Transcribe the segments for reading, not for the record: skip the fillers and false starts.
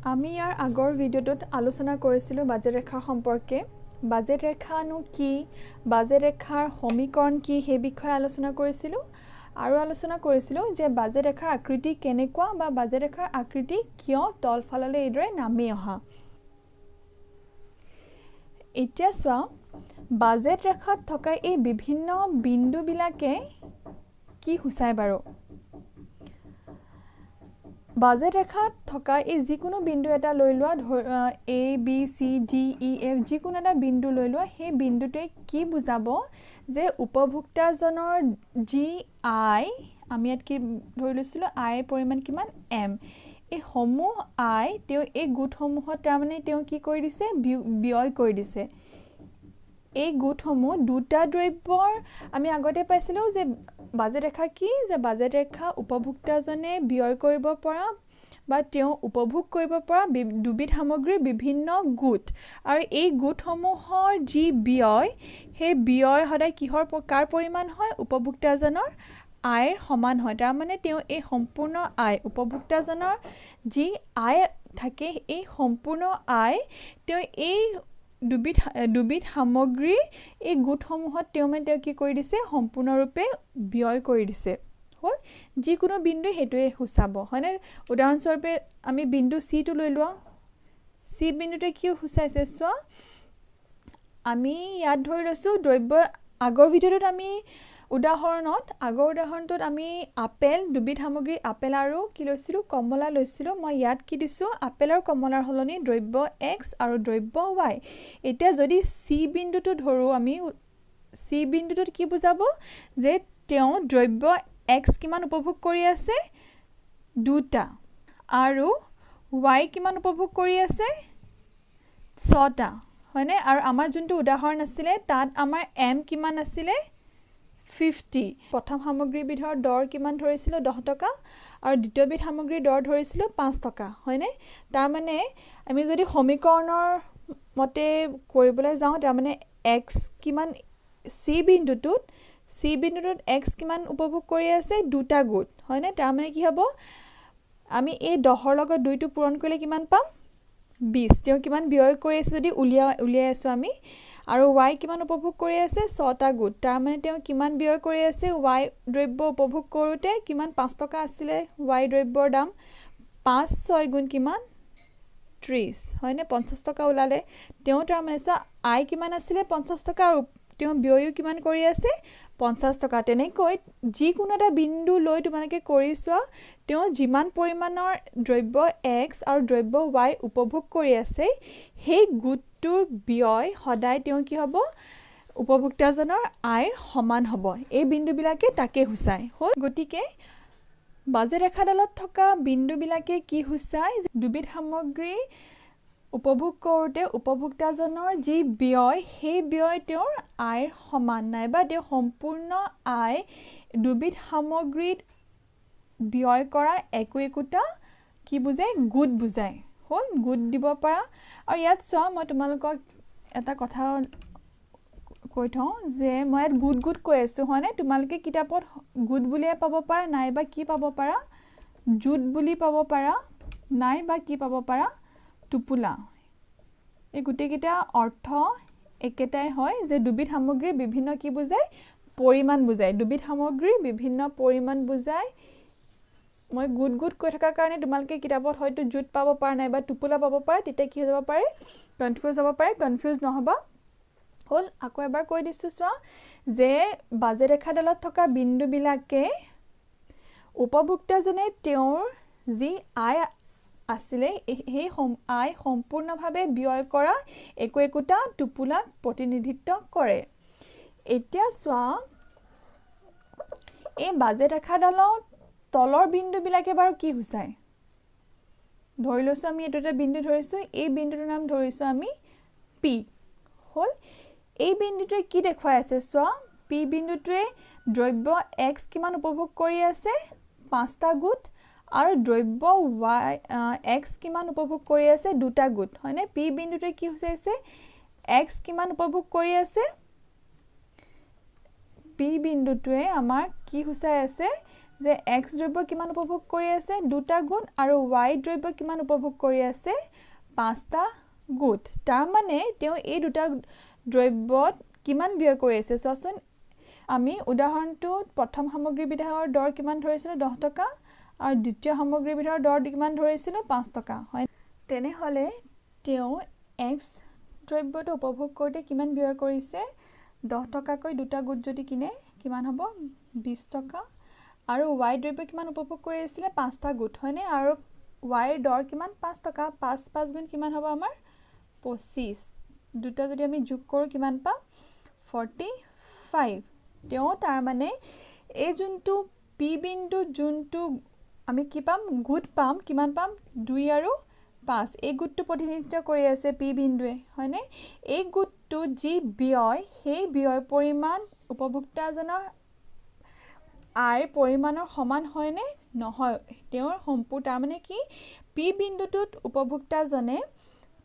আমি ইয়াৰ আগৰ ভিডিঅ'টোত আলোচনা কৰিছিলোঁ বাজেট ৰেখা সম্পৰ্কে বাজেট ৰেখানো কি বাজেট ৰেখাৰ সমীকৰণ কি সেই বিষয়ে আলোচনা কৰিছিলোঁ আৰু আলোচনা কৰিছিলোঁ যে বাজেট ৰেখাৰ আকৃতি কেনেকুৱা বা বাজেট ৰেখাৰ আকৃতি কিয় তলফাললৈ এইদৰে নামি অহা এতিয়া চোৱা বাজেট ৰেখাত থকা এই বিভিন্ন বিন্দুবিলাকে কি সূচায় বাৰু বাজেট ৰেখাত থকা এই যিকোনো বিন্দু এটা লৈ লোৱা A B C D E F যিকোনো এটা বিন্দু লৈ লোৱা সেই বিন্দুটোৱে কি বুজাব যে উপভোক্তাজনৰ যি আয় আমি ইয়াত কি ধৰি লৈছিলোঁ আয় পৰিমাণ কিমান M এই সমূহ আয় তেওঁ এই গোটসমূহত তাৰমানে তেওঁ কি কৰি দিছে ব্যয় কৰি দিছে এই গোটসমূহ দুটা দ্ৰব্যৰ আমি আগতে পাইছিলোঁ যে বাজেট ৰেখা কি যে বাজেট ৰেখা উপভোক্তাজনে ব্যয় কৰিব পৰা বা তেওঁ উপভোগ কৰিব পৰা দুবিধ সামগ্ৰীৰ বিভিন্ন গোট আৰু এই গোটসমূহৰ যি ব্যয় সেই ব্যয় সদায় কিহৰ কাৰ পৰিমাণ হয় উপভোক্তাজনৰ আয়ৰ সমান হয় তাৰমানে তেওঁ এই সম্পূৰ্ণ আয় উপভোক্তাজনৰ যি আয় থাকে এই সম্পূৰ্ণ আয় তেওঁ এই দুবিধ সামগ্ৰীৰ এই গোটসমূহত তেওঁ কি কৰি দিছে সম্পূৰ্ণৰূপে ব্যয় কৰি দিছে হ'ল যিকোনো বিন্দু হেতুৱে সূচাব হয়নে উদাহৰণস্বৰূপে আমি বিন্দু C টো লৈ লোৱা C বিন্দুতে কি সূচাইছে চোৱা আমি ইয়াত ধৰি লৈছো দ্ৰব্য আগৰ ভিডিঅ'টোত আমি উদাহৰণটোত আমি আপেল দুবিধ সামগ্ৰী আপেল আৰু কি লৈছিলোঁ কমলা লৈছিলোঁ মই ইয়াত কি দিছোঁ আপেল আৰু কমলাৰ সলনি দ্ৰব্য X আৰু দ্ৰব্য Y এতিয়া যদি C বিন্দুটো ধৰো আমি C বিন্দুটোত কি বুজাব যে তেওঁ দ্ৰব্য X কিমান উপভোগ কৰি আছে দুটা আৰু Y কিমান উপভোগ কৰি আছে ছটা হয়নে আৰু আমাৰ যোনটো উদাহৰণ আছিলে তাত আমাৰ M কিমান আছিলে 50 প্ৰথম সামগ্ৰীবিধৰ দৰ কিমান ধৰিছিলোঁ 10 টকা আৰু দ্বিতীয়বিধ সামগ্ৰীৰ দৰ ধৰিছিলোঁ 5 টকা হয়নে তাৰ মানে আমি যদি সমীকৰণৰ মতে কৰিবলৈ যাওঁ তাৰ মানে x কিমান C বিন্দুটোত x কিমান উপভোগ কৰি আছে দুটা গোট হয়নে তাৰ মানে কি হ'ব আমি এই 10ৰ লগত 2টো পূৰণ কৰিলে কিমান পাম 20 তেওঁ কিমান ব্যয় কৰি আছে যদি উলিয়াই আছো আমি আৰু y কিমান উপভোগ কৰি আছে 6টা গোট তাৰ মানে তেওঁ কিমান ব্যয় কৰি আছে y দ্ৰব্য উপভোগ কৰোতে কিমান 5 টকা আছিল y দ্ৰব্যৰ দাম 5 6 গুণ কিমান 30 হয়নে 50 টকা ওলালে তেওঁ তাৰ মানে চোৱা i কিমান আছিল 50 টকা আৰু তেওঁ ব্যয়ও কিমান কৰি আছে 50 টকা তেনেকৈ যিকোনো এটা বিন্দু লৈ তোমালোকে কৰি চোৱা তেওঁ যিমান পৰিমাণৰ দ্ৰব্য x আৰু দ্ৰব্য y উপভোগ কৰি আছে সেই গোটটোৰ ব্যয় সদায় তেওঁ কি হ'ব উপভোক্তাজনৰ আয়ৰ সমান হ'ব এই বিন্দুবিলাকে তাকে সূচায় হ'ল গতিকে বাজেট ৰেখাডালত থকা বিন্দুবিলাকে কি সূচায় দুবিধ সামগ্ৰী উপভোগ কৰোতে উপভোক্তাজনৰ যি ব্যয় সেই ব্যয় তেওঁৰ আয়ৰ সমান নাইবা তেওঁ সম্পূৰ্ণ আয় দুবিধ সামগ্ৰীত ব্যয় কৰা একোটা কি বুজায় গোট বুজায় হ'ল গোট দিব পাৰা আৰু ইয়াত চোৱা মই তোমালোকক এটা কথা কৈ থওঁ যে মই ইয়াত গোট কৈ আছো হয়নে তোমালোকে কিতাপত গোট বুলিয়ে পাব পাৰা নাইবা কি পাব পাৰা জুট বুলি পাব পাৰা নাইবা কি পাব পাৰা টুপুলা এই গোটেইকেইটা অৰ্থ একেটাই হয় যে দুবিধ সামগ্ৰীৰ বিভিন্ন কি বুজায় পৰিমাণ বুজায় দুবিধ সামগ্ৰীৰ বিভিন্ন পৰিমাণ বুজায় মই গোট কৈ থকাৰ কাৰণে তোমালোকে কিতাপত হয়তো জুট পাব পাৰা নাইবা টুপুলা পাব পাৰা তেতিয়া কি হৈ যাব পাৰে কনফিউজ হ'ব পাৰে কনফিউজ নহবা হ'ল আকৌ এবাৰ কৈ দিছো চোৱা যে বাজেট ৰেখাডালত থকা বিন্দুবিলাকে উপভোক্তাজনে তেওঁৰ যি আয় আছিলে সেই আয় সম্পূৰ্ণভাৱে ব্যয় কৰা একোটা টুপুলাক প্ৰতিনিধিত্ব কৰে এতিয়া চোৱা এই বাজেট ৰেখাডালত তলৰ বিন্দুবিলাকে বাৰু কি সূচায় ধৰি লৈছো আমি এটা বিন্দু ধৰিছো এই বিন্দুটোৰ নাম ধৰিছো আমি P হ'ল এই বিন্দুটোৱে কি দেখুৱাই আছে চোৱা P বিন্দুটোৱে দ্ৰব্য X কিমান উপভোগ কৰি আছে 5টা গোট আৰু দ্ৰব্য Y X কিমান উপভোগ কৰি আছে দুটা গোট হয়নে P বিন্দুটোৱে কি সূচাইছে X কিমান উপভোগ কৰি আছে P বিন্দুটোৱে আমাৰ কি সূচাই আছে যে x দ্ৰব্য কিমান উপভোগ কৰি আছে 2টা গুণ আৰু y দ্ৰব্য কিমান উপভোগ কৰি আছে 5টা গুণ তাৰ মানে তেওঁ এই দুটা দ্ৰব্যত কিমান ব্যয় কৰি আছে চোৱাচোন আমি উদাহৰণটো প্ৰথম সামগ্ৰী বিধায়ৰ দৰ কিমান ধৰিছিলো 10 টকা আৰু দ্বিতীয় সামগ্ৰী বিধায়ৰ দৰ কিমান ধৰিছিলো 5 টকা হয় তেনে হলে তেওঁ x দ্ৰব্যটো উপভোগ কৰোতে কিমান ব্যয় কৰিছে 10 টকাকৈ দুটা গুণ যদি কিনে কিমান হ'ব 20 টকা আৰু y দ্ৰব্য কিমান উপভোগ কৰি আছিল 5টা গুণ হয়নে আৰু y দৰ কিমান 5 টকা 5 5 গুণ কিমান হ'ব আমাৰ 25 দুটা যদি আমি যোগ কৰো কিমান পাম 45 তেওঁ তাৰ মানে এই যোনটো p বিন্দু যোনটো আমি কি পাম গুণ পাম কিমান পাম 2 আৰু 5 এই গুণটো প্ৰতিনিধিত্ব কৰি আছে p বিন্দুৱে হয়নে এই গুণটো যি ব্যয় সেই ব্যয় পৰিমাণ উপভোক্তাজনৰ আয় পৰিমাণৰ সমান হয়নে নহয় তেওঁৰ সম্পূৰ্ণ তাৰ মানে কি p বিন্দুটোত উপভোক্তাজনে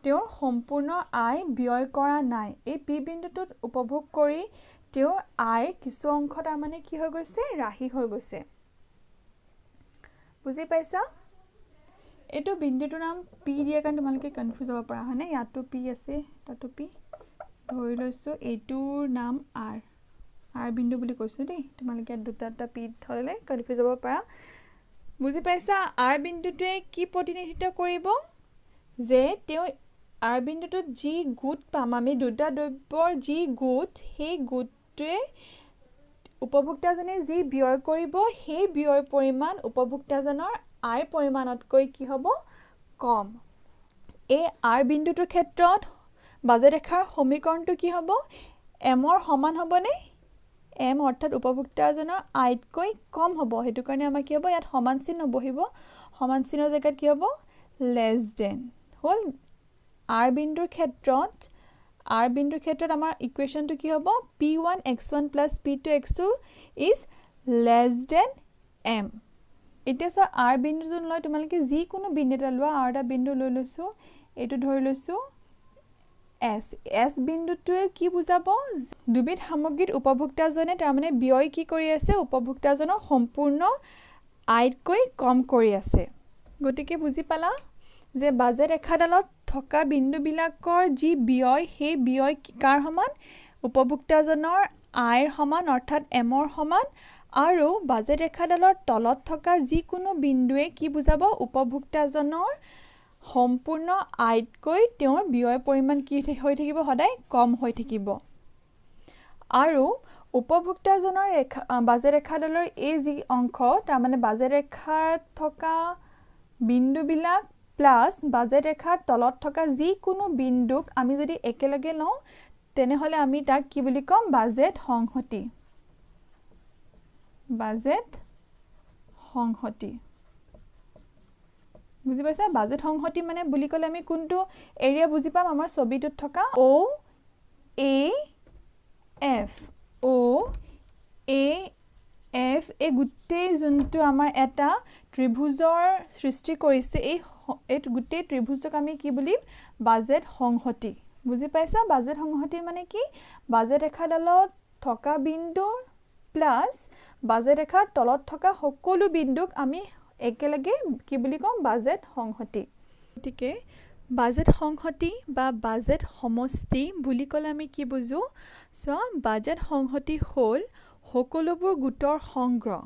তেওঁৰ সম্পূৰ্ণ আয় ব্যয় কৰা নাই এই p বিন্দুটোত উপভোগ কৰি তেওঁৰ আয় কিছু অংশ তাৰ মানে কি হৈ গৈছে ৰাহি হৈ গৈছে বুজি পাইছা এটো বিন্দুটোৰ নাম p দিয়া কাৰণ তোমালোকে কনফিউজ হ'ব পাৰা হয়নে ইয়াতো p আছে তাতো p ধৰি লৈছো এইটোৰ নাম r r বিন্দু বুলি কৈছো দেই তোমালোকে দুটা p ধৰলে কনফিউজ হ'ব পাৰা বুজি পাইছা r বিন্দুটোৱে কি প্ৰতিনিধিত্ব কৰিব যে তেওঁ r বিন্দুটোত যি গুণ পাম আমি দুটা দ্ৰব্যৰ যি গুণ সেই গুণটোৱে উপভোক্তাজনে যি ব্যয় কৰিব সেই ব্যয় পৰিমাণ উপভোক্তাজনৰ আয় পৰিমাণতকৈ কি হ'ব কম এই r বিন্দুটোৰ ক্ষেত্ৰত বাজেট ৰেখাৰ সমীকৰণটো কি হ'ব m ৰ সমান হ'বনে m অৰ্থাৎ উপভোক্তাজনৰ আয়তকৈ কম হ'ব হেতু কাৰণে আমাৰ কি হ'ব ইয়াত সমান চিহ্ন বহিব সমান চিহ্নৰ জায়গাত কি হ'ব লেস দেন হল r বিন্দুৰ ক্ষেত্ৰত আমাৰ ইকুৱেশনটো কি হ'ব p1x1 + p2x2 is less than m এতিয়া সা r বিন্দুটো লৈ তোমালোকে যি কোনো বিন্দু এটা লোৱা r এটা বিন্দু লৈ লৈছো এটো ধৰি লৈছো s বিন্দুটোৱে কি বুজাব দুবিধ সামগ্ৰীৰ উপভোক্তাজনে তাৰ মানে ব্যয় কি কৰি আছে উপভোক্তাজনৰ সম্পূৰ্ণ আয়তকৈ কম কৰি আছে গতিকে বুজি পালা যে বাজেট ৰেখাডালত থকা বিন্দুবিলাকৰ যি ব্যয় সেই ব্যয় কাৰ সমান উপভোক্তাজনৰ আয়ৰ সমান অৰ্থাৎ m ৰ সমান আৰু বাজেট ৰেখাডালৰ তলত থকা যি কোনো বিন্দুৱে কি বুজাব উপভোক্তাজনৰ সম্পূৰ্ণ আয়তকৈ তেওঁৰ ব্যয় পৰিমাণ কি হৈ থাকিব সদায় কম হৈ থাকিব আৰু উপভোক্তাজনৰ বাজেট ৰেখাডালৰ এই যি অংশ তাৰ মানে বাজেট ৰেখাত থকা বিন্দুবিলাক প্লাস বাজেট ৰেখাৰ তলত থকা যি কোনো বিন্দুক আমি যদি একেলগে লওঁ তেনে হলে আমি তাক কি বুলি কম বাজেট সংহতি বুজি পাইছা বাজেট সংহতি মানে বুলি কলে আমি কোনটো এৰিয়া বুজি পাম আমাৰ ছবিটোত থকা o a f এই গুটেই যোনটো আমাৰ এটা ত্ৰিভুজৰ সৃষ্টি কৰিছে এই গুটেই ত্ৰিভুজক আমি কি বুলিম বাজেট সংহতি বুজি পাইছা বাজেট সংহতি মানে কি বাজেট ৰেখাডালত থকা বিন্দু প্লাস বাজেট ৰেখাৰ তলত থকা সকলো বিন্দুক আমি একেলগে কি বুলি কম বাজেট সংহতি গতিকে বাজেট সংহতি বা বাজেট সমষ্টি বুলি কলে আমি কি বুজো সো বাজেট সংহতি হল সকলোবোৰ গুটৰ সংগ্ৰহ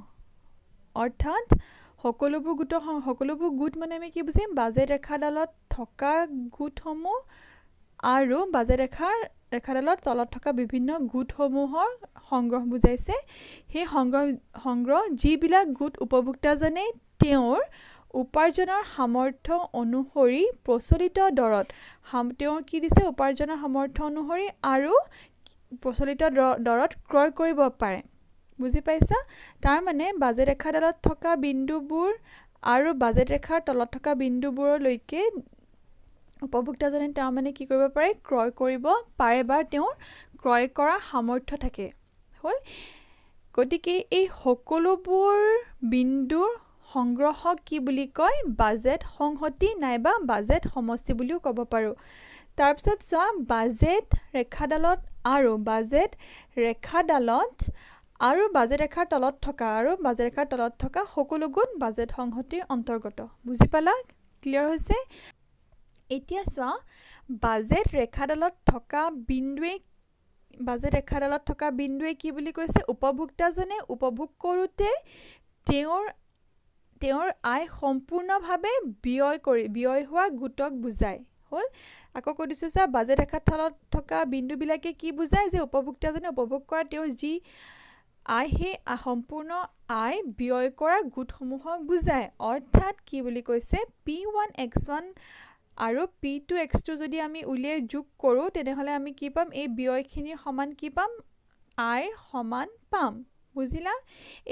অৰ্থাৎ সকলোবোৰ গুট মানে আমি কি বুজিম বাজেট ৰেখাডালত থকা গুটসমূহ আৰু বাজেট ৰেখাডালত তলত থকা বিভিন্ন গুটসমূহৰ সংগ্ৰহ বুজাইছে সেই সংগ্ৰহ যিবিলাক গুট উপভোক্তাজনে তেওঁৰ উপাৰ্জনৰ সামৰ্থ্য অনুসৰি প্ৰচলিত দৰত তেওঁৰ কি দিছে উপাৰ্জনৰ সামৰ্থ্য অনুসৰি আৰু প্ৰচলিত দৰত ক্ৰয় কৰিব পাৰে বুজি পাইছা তাৰ মানে বাজেট ৰেখাডালত থকা বিন্দুবোৰ আৰু বাজেট ৰেখাৰ তলত থকা বিন্দুবোৰলৈকে উপভোক্তাজনে তাৰ মানে কি কৰিব পাৰে ক্ৰয় কৰিব পাৰে বা তেওঁৰ ক্ৰয় কৰা সামৰ্থ্য থাকে হল গতিকে এই সকলোবোৰ বিন্দুৰ সংগ্ৰহক কি বুলি কয় বাজেট সংহতি নাইবা বাজেট সমষ্টি বুলিও ক'ব পাৰো তাৰ পিছত চোৱা বাজেট ৰেখাডালত আৰু বাজেট ৰেখাৰ তলত থকা সকলো গুণ বাজেট সংহতিৰ অন্তৰ্গত বুজি পালা ক্লিয়াৰ হৈছে এতিয়া চোৱা বাজেট ৰেখাডালত থকা বিন্দুৱে কি বুলি কৈছে উপভোক্তাজনে উপভোগ কৰোঁতে তেওঁৰ আয় সম্পূৰ্ণভাৱে ব্যয় হোৱা গোটক বুজায় হল আকৌ কৈ দিছো চা বাজেট ৰেখাৰ তলত থকা বিন্দুবিলাকে কি বুজায় যে উপভোক্তাজনে উপভোগ কৰা তেওঁৰ যি আয় সেই সম্পূৰ্ণ আয় ব্যয় কৰা গোটসমূহক বুজায় অৰ্থাৎ কি বুলি কৈছে P1x1 আৰু P2x2 যদি আমি উলিয়াই যোগ কৰো তেনেহলে আমি কি পাম এই ব্যয়খিনিৰ সমান কি পাম আয়ৰ সমান পাম বুজিলা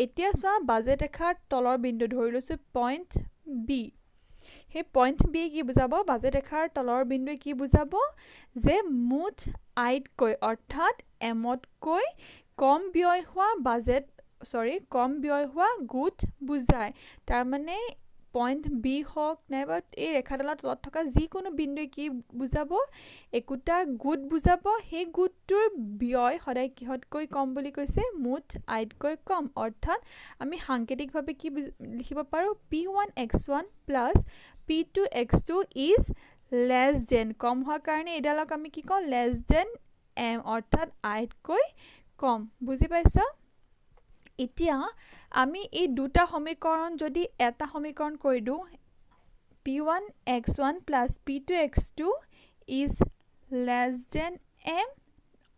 এতিয়া চোৱা বাজেট ৰেখাৰ তলৰ বিন্দু ধৰি লৈছো পইণ্ট বি সেই পইণ্ট বি কি বুজাব বাজেট ৰেখাৰ তলৰ বিন্দুৱে কি বুজাব যে মুঠ আয়তকৈ অৰ্থাৎ এমতকৈ কম ব্যয় হোৱা গোট বুজায় তাৰ মানে পইণ্ট বি হওক নাইবা এই ৰেখাডালৰ তলত থকা যিকোনো বিন্দুৱে কি বুজাব একোটা গোট বুজাব সেই গোটটোৰ ব্যয় সদায় কিহতকৈ কম বুলি কৈছে মুঠ আয়তকৈ কম অৰ্থাৎ আমি সাংকেতিকভাৱে কি লিখিব পাৰো P1x1 plus P2x2 is less than কম হোৱাৰ কাৰণে এডালক আমি কি কওঁ less than m অৰ্থাৎ আয়তকৈ কম বুজি পাইছা এতিয়া আমি এই দুটা সমীকৰণ যদি এটা সমীকৰণ কৰি দিও P1x1 plus P2x2 is less than m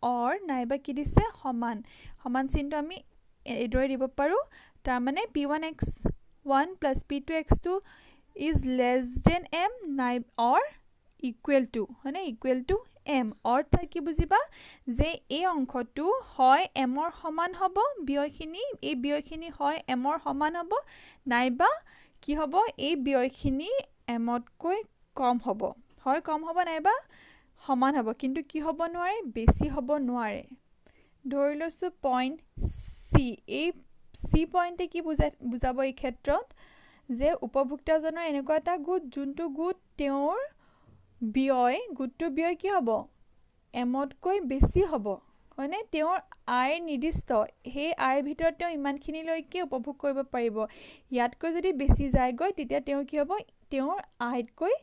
or নাইবা কি দিছে সমান চিহ্নটো আমি এদৰে দিব পাৰো তাৰ মানে P1x1 plus P2x2 is less than m or equal to হয়নে equal to m অৰ্থাৎ কি বুজিবা যে এই অংশটো হয় m ৰ সমান হ'ব এই ব্যয়খিনি হয় m ৰ সমান হ'ব নাইবা কি হ'ব এই ব্যয়খিনি m তকৈ কম হ'ব হয় কম হ'ব নাইবা সমান হ'ব কিন্তু কি হ'ব নোৱাৰে বেছি হ'ব নোৱাৰে ধৰি লৈছো পইণ্ট সি এই সি পইণ্টে কি বুজাব এই ক্ষেত্ৰত যে উপভোক্তাজনৰ এনেকুৱা এটা গোট যোনটো গোট তেওঁৰ গোটটোৰ ব্যয় কি হ'ব এমতকৈ বেছি হ'ব হয়নে তেওঁৰ আয় নিৰ্দিষ্ট সেই আয়ৰ ভিতৰত তেওঁ ইমানখিনিলৈকে উপভোগ কৰিব পাৰিব ইয়াতকৈ যদি বেছি যায়গৈ তেতিয়া তেওঁ কি হ'ব তেওঁৰ আয়তকৈ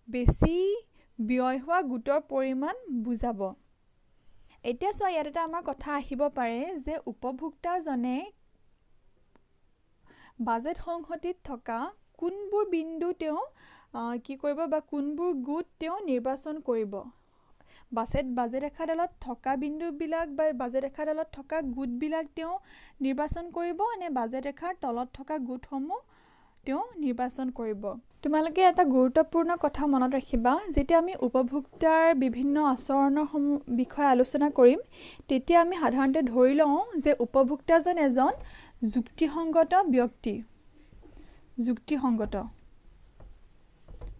বেছি ব্যয় হোৱা গোটৰ পৰিমাণ বুজাব এতিয়া চোৱা ইয়াত এটা আমাৰ কথা আহিব পাৰে যে উপভোক্তাজনে বাজেট সংহতিত থকা কোনবোৰ বিন্দু তেওঁ কি কৰিব বা কোনবোৰ গোট তেওঁ নিৰ্বাচন কৰিব বাজেট ৰেখাডালত থকা বিন্দুবিলাক বা বাজেট ৰেখাডালত থকা গোটবিলাক তেওঁ নিৰ্বাচন কৰিব নে বাজেট ৰেখাৰ তলত থকা গোটসমূহ তেওঁ নিৰ্বাচন কৰিব তোমালোকে এটা গুৰুত্বপূৰ্ণ কথা মনত ৰাখিবা যেতিয়া আমি উপভোক্তাৰ বিভিন্ন আচৰণৰ বিষয়ে আলোচনা কৰিম তেতিয়া আমি সাধাৰণতে ধৰি লওঁ যে উপভোক্তাজন এজন যুক্তিসংগত ব্যক্তি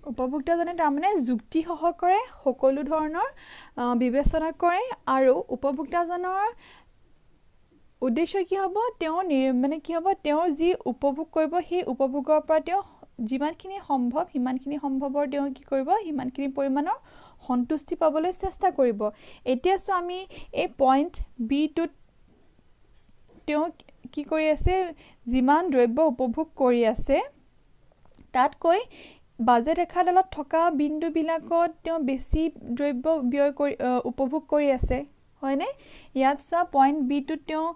উপভোক্তাজনে তাৰমানে যুক্তি সহকাৰে সকলো ধৰণৰ বিবেচনা কৰে আৰু উপভোক্তাজনৰ উদ্দেশ্য কি হ'ব তেওঁ তেওঁ যি উপভোগ কৰিব সেই উপভোগৰ পৰা তেওঁ যিমানখিনি সম্ভৱ সিমানখিনি সম্ভৱৰ তেওঁ কি কৰিব সিমানখিনি পৰিমাণৰ সন্তুষ্টি পাবলৈ চেষ্টা কৰিব এতিয়া চোৱা আমি এই পইণ্ট বি টোত তেওঁ কি কৰি আছে যিমান দ্ৰব্য উপভোগ কৰি আছে তাতকৈ বাজেট ৰেখাডালত থকা বিন্দুবিলাকত তেওঁ বেছি দ্ৰব্য উপভোগ কৰি আছে হয়নে ইয়াত চোৱা পইণ্ট বি টোত তেওঁ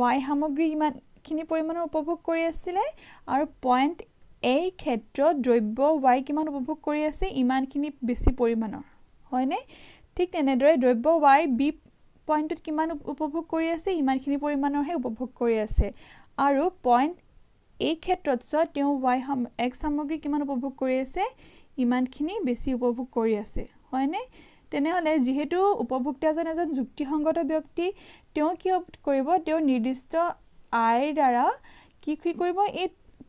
y সামগ্ৰী ইমানখিনি পৰিমাণৰ উপভোগ কৰি আছিলে আৰু পইণ্ট এই ক্ষেত্ৰত দ্ৰব্য y কিমান উপভোগ কৰি আছে ইমানখিনি বেছি পৰিমাণৰ হয়নে ঠিক তেনেদৰে দ্ৰব্য y বি পইণ্টত কিমান উপভোগ কৰি আছে ইমানখিনি পৰিমাণৰহে উপভোগ কৰি আছে আৰু পইণ্ট এই ক্ষেত্ৰত চোৱা তেওঁ x সামগ্ৰী কিমান উপভোগ কৰি আছে ইমানখিনি বেছি উপভোগ কৰি আছে হয়নে তেনেহলে যেহেতু উপভোক্তাজন এজন যুক্তিসংগত ব্যক্তি তেওঁ কি কৰিব তেওঁ নিৰ্দিষ্ট আয়ৰ দ্বাৰা কি কৰিব এই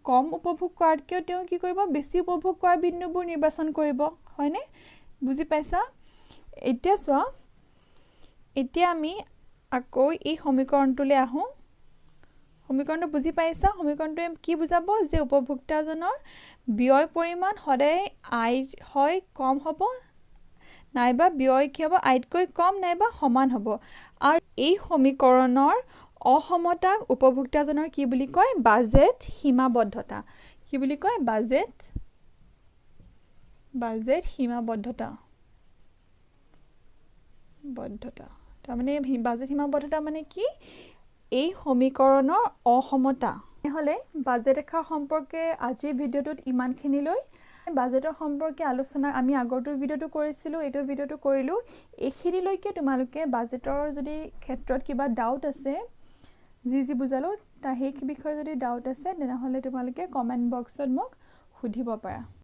কম উপভোগ কৰাতকৈ তেওঁ কি কৰিব বেছি উপভোগ কৰা বিন্দুবোৰ নিৰ্বাচন কৰিব হয়নে বুজি পাইছা এতিয়া চোৱা এতিয়া আমি আকৌ এই সমীকৰণটোলৈ আহোঁ সমীকৰণটো বুজি পাইছা সমীকৰণটোৱে কি বুজাব যে উপভোক্তাজনৰ ব্যয় পৰিমাণ সদায় আয় হয় কম হ'ব নাইবা ব্যয় কি হ'ব আয়তকৈ কম নাইবা সমান হ'ব আৰু এই সমীকৰণৰ অসমতাক উপভোক্তাজনৰ কি বুলি কয় বাজেট সীমাবদ্ধতা কি বুলি কয় বাজেট সীমাবদ্ধতা তাৰ মানে বাজেট সীমাবদ্ধতা মানে কি এই সমীকৰণৰ অসমতা হলে বাজেট ৰেখা সম্পৰ্কে আজিৰ ভিডিওটোত ইমানখিনিলৈ বাজেটৰ সম্পৰ্কে আলোচনা আমি আগৰটো ভিডিওটো কৰিছিলো এইটো ভিডিওটো কৰিলো এইখিনিলৈকে তোমালোকে বাজেটৰ যদি ক্ষেত্ৰত কিবা ডাউট আছে যি বুজালো তা সেই বিষয়ে যদি ডাউট আছে তেনেহলে তোমালোকে কমেন্ট বক্সত মোক সুধিব পাৰা